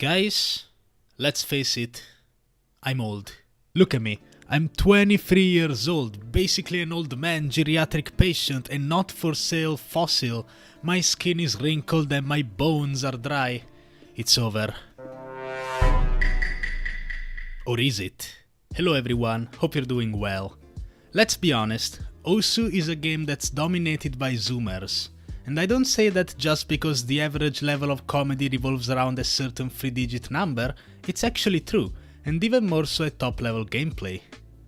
Guys, let's face it, I'm old. Look at me, I'm 23 years old, basically an old man, geriatric patient and not for sale fossil. My skin is wrinkled and my bones are dry. It's over. Or is it? Hello everyone, hope you're doing well. Let's be honest, Osu is a game that's dominated by Zoomers. And I don't say that just because the average level of comedy revolves around a certain 3-digit number, it's actually true, and even more so at top level gameplay.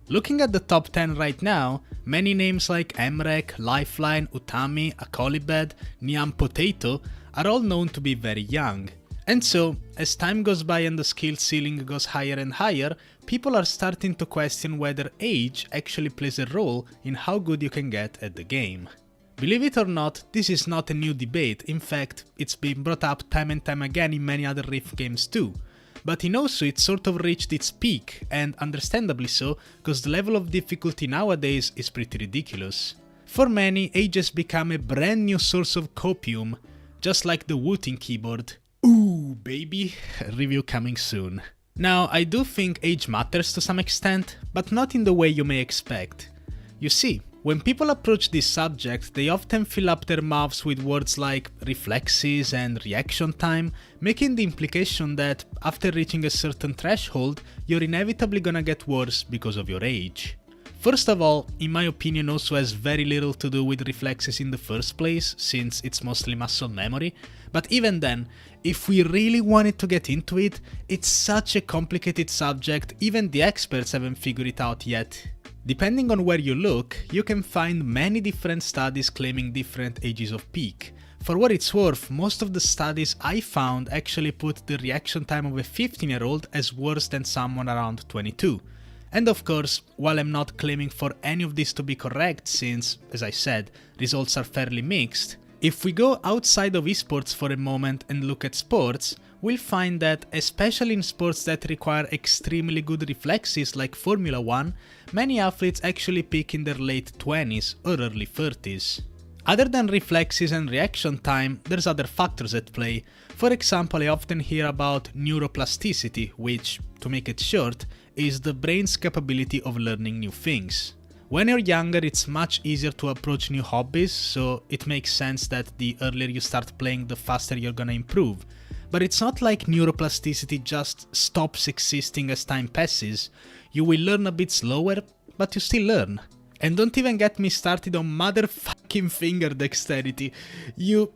Looking at the top 10 right now, many names like Emrek, Lifeline, Utami, Akolibed, Niam Potato are all known to be very young. And so, as time goes by and the skill ceiling goes higher and higher, people are starting to question whether age actually plays a role in how good you can get at the game. Believe it or not, this is not a new debate, in fact, it's been brought up time and time again in many other Rift games too. But in Osu it sort of reached its peak, and understandably so, because the level of difficulty nowadays is pretty ridiculous. For many, age has become a brand new source of copium, just like the Wooting keyboard. Ooh, baby, review coming soon. Now, I do think age matters to some extent, but not in the way you may expect. You see, when people approach this subject, they often fill up their mouths with words like reflexes and reaction time, making the implication that after reaching a certain threshold, you're inevitably gonna get worse because of your age. First of all, in my opinion, also has very little to do with reflexes in the first place, since it's mostly muscle memory, but even then, if we really wanted to get into it, it's such a complicated subject, even the experts haven't figured it out yet. Depending on where you look, you can find many different studies claiming different ages of peak. For what it's worth, most of the studies I found actually put the reaction time of a 15-year-old as worse than someone around 22. And of course, while I'm not claiming for any of this to be correct since, as I said, results are fairly mixed, if we go outside of esports for a moment and look at sports, we'll find that, especially in sports that require extremely good reflexes like Formula 1, many athletes actually peak in their late 20s or early 30s. Other than reflexes and reaction time, there's other factors at play. For example, I often hear about neuroplasticity, which, to make it short, is the brain's capability of learning new things. When you're younger, it's much easier to approach new hobbies, so it makes sense that the earlier you start playing, the faster you're gonna improve. But it's not like neuroplasticity just stops existing as time passes. You will learn a bit slower, but you still learn. And don't even get me started on motherfucking finger dexterity. You're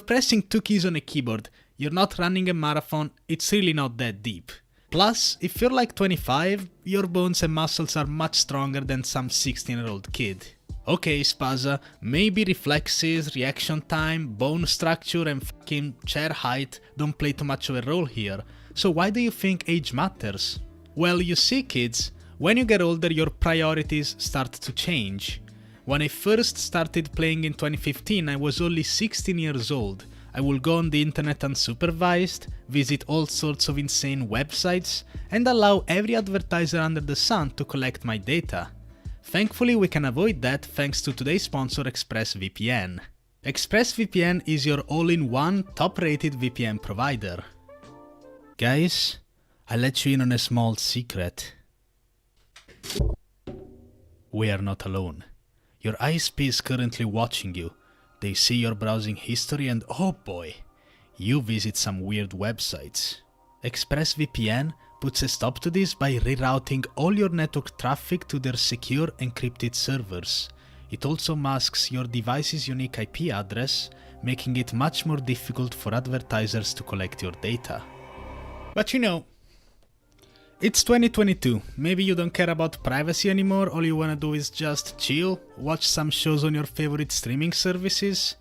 pressing 2 keys on a keyboard, you're not running a marathon, it's really not that deep. Plus, if you're like 25, your bones and muscles are much stronger than some 16-year-old kid. Okay, Spaza, maybe reflexes, reaction time, bone structure and fucking chair height don't play too much of a role here. So why do you think age matters? Well, you see kids, when you get older your priorities start to change. When I first started playing in 2015, I was only 16 years old. I will go on the internet unsupervised, visit all sorts of insane websites, and allow every advertiser under the sun to collect my data. Thankfully, we can avoid that thanks to today's sponsor ExpressVPN. ExpressVPN is your all-in-one, top-rated VPN provider. Guys, I'll let you in on a small secret. We are not alone. Your ISP is currently watching you. They see your browsing history and oh boy, you visit some weird websites. ExpressVPN puts a stop to this by rerouting all your network traffic to their secure encrypted servers. It also masks your device's unique IP address, making it much more difficult for advertisers to collect your data. But you know, it's 2022, maybe you don't care about privacy anymore, all you wanna do is just chill, watch some shows on your favorite streaming services?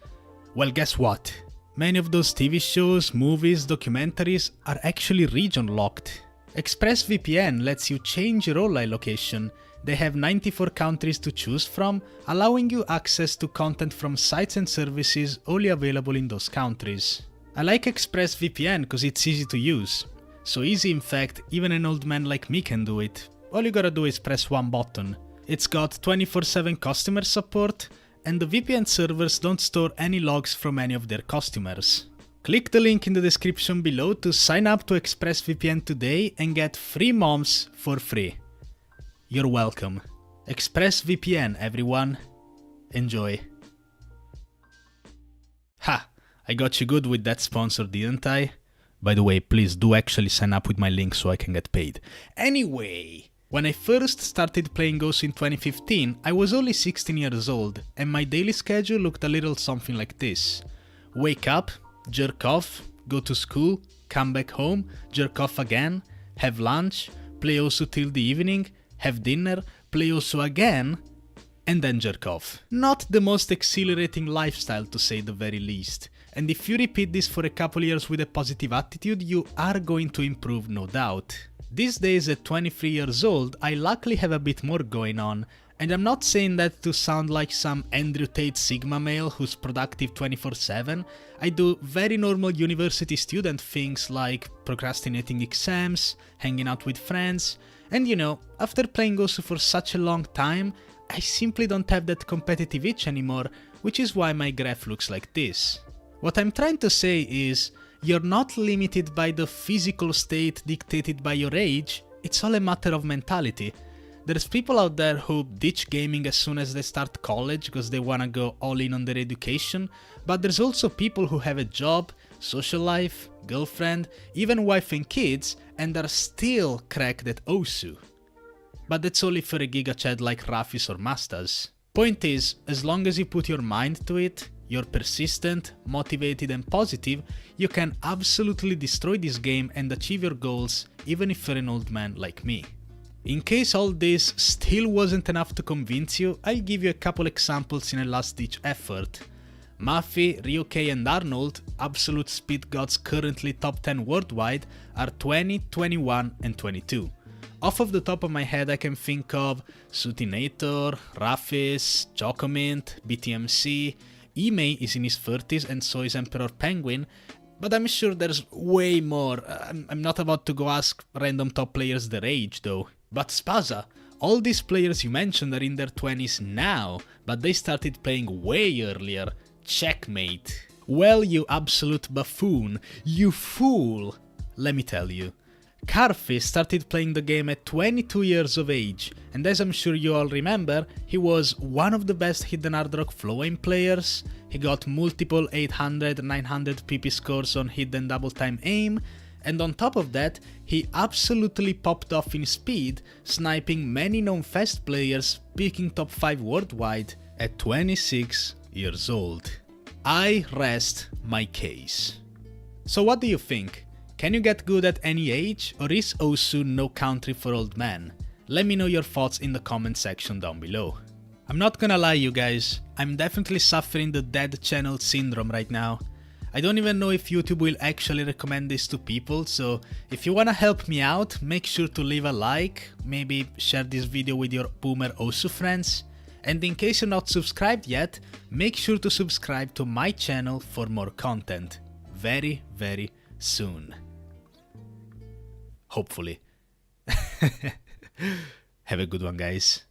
Well, guess what? Many of those TV shows, movies, documentaries are actually region locked. ExpressVPN lets you change your online location. They have 94 countries to choose from, allowing you access to content from sites and services only available in those countries. I like ExpressVPN because it's easy to use. So easy in fact, even an old man like me can do it. All you gotta do is press one button. It's got 24/7 customer support, and the VPN servers don't store any logs from any of their customers. Click the link in the description below to sign up to ExpressVPN today and get 3 months for free. You're welcome. ExpressVPN, everyone. Enjoy. Ha! I got you good with that sponsor, didn't I? By the way, please do actually sign up with my link so I can get paid. Anyway, when I first started playing Osu in 2015, I was only 16 years old, and my daily schedule looked a little something like this. Wake up, jerk off, go to school, come back home, jerk off again, have lunch, play Osu till the evening, have dinner, play Osu again, and then jerk off. Not the most exhilarating lifestyle, to say the very least. And if you repeat this for a couple years with a positive attitude, you are going to improve, no doubt. These days at 23 years old, I luckily have a bit more going on. And I'm not saying that to sound like some Andrew Tate Sigma male who's productive 24/7. I do very normal university student things like procrastinating exams, hanging out with friends, and you know, after playing Osu for such a long time, I simply don't have that competitive itch anymore, which is why my graph looks like this. What I'm trying to say is, you're not limited by the physical state dictated by your age, it's all a matter of mentality. There's people out there who ditch gaming as soon as they start college because they wanna go all in on their education, but there's also people who have a job, social life, girlfriend, even wife and kids, and are still cracked at Osu. But that's only for a gigachad like Rafis or Mastas. Point is, as long as you put your mind to it, you're persistent, motivated and positive, you can absolutely destroy this game and achieve your goals, even if you're an old man like me. In case all this still wasn't enough to convince you, I'll give you a couple examples in a last-ditch effort. Mafi, Ryukei and Arnold, absolute speed gods currently top 10 worldwide, are 20, 21 and 22. Off of the top of my head I can think of Sutinator, Rafis, Chocomint, BTMC, Imei is in his 30s and so is Emperor Penguin, but I'm sure there's way more. I'm not about to go ask random top players their age though. But Spaza, all these players you mentioned are in their 20s now, but they started playing way earlier. Checkmate. Well, you absolute buffoon, you fool. Let me tell you. Karfi started playing the game at 22 years of age, and as I'm sure you all remember, he was one of the best hidden hard rock flow aim players. He got multiple 800, 900 PP scores on hidden double time aim, and on top of that, he absolutely popped off in speed, sniping many known fast players, peaking top 5 worldwide at 26 years old. I rest my case. So what do you think? Can you get good at any age, or is Osu no country for old men? Let me know your thoughts in the comment section down below. I'm not gonna lie you guys, I'm definitely suffering the dead channel syndrome right now. I don't even know if YouTube will actually recommend this to people, so if you wanna help me out, make sure to leave a like, maybe share this video with your boomer Osu friends, and in case you're not subscribed yet, make sure to subscribe to my channel for more content. Very, very soon. Hopefully. Have a good one, guys.